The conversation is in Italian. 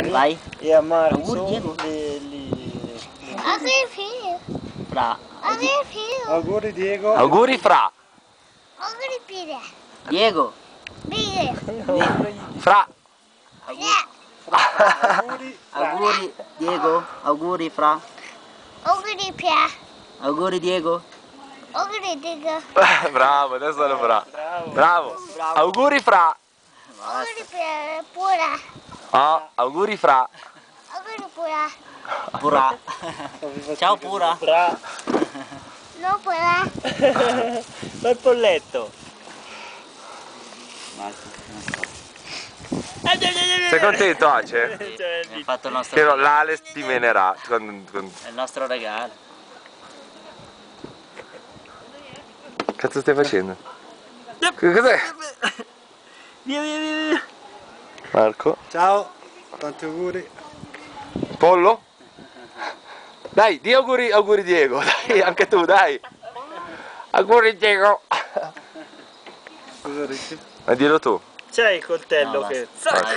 auguri. Vai. E a Marco Auguri, Diego. Auguri figlio. Fra. Auguri figlio. Auguri Diego. Auguri Fra. Auguri Pire. Diego. Pire. Fra. Auguri. Auguri Diego. Auguri Fra. Auguri Pia. Auguri Diego. Auguri Diego. Bravo, adesso lo Fra. Bravo. Bravo. Bravo. Auguri Fra. Auguri Pia. Pura. Oh, auguri Fra. Auguri Pura. Pura. Ciao Pura. Fra. No pura. Ma il polletto. Sei contento, Ace? Abbiamo fatto il nostro, Che no, l'Ales ti menerà. è il nostro regalo. Cazzo stai facendo? Cos'è? Via via via via. Marco? Ciao. Tanti auguri. Pollo? Dai, di auguri, auguri Diego, dai, anche tu, dai. Auguri Diego. Cosa dici? Ma dillo tu. C'è il coltello No, che... basta. Vai.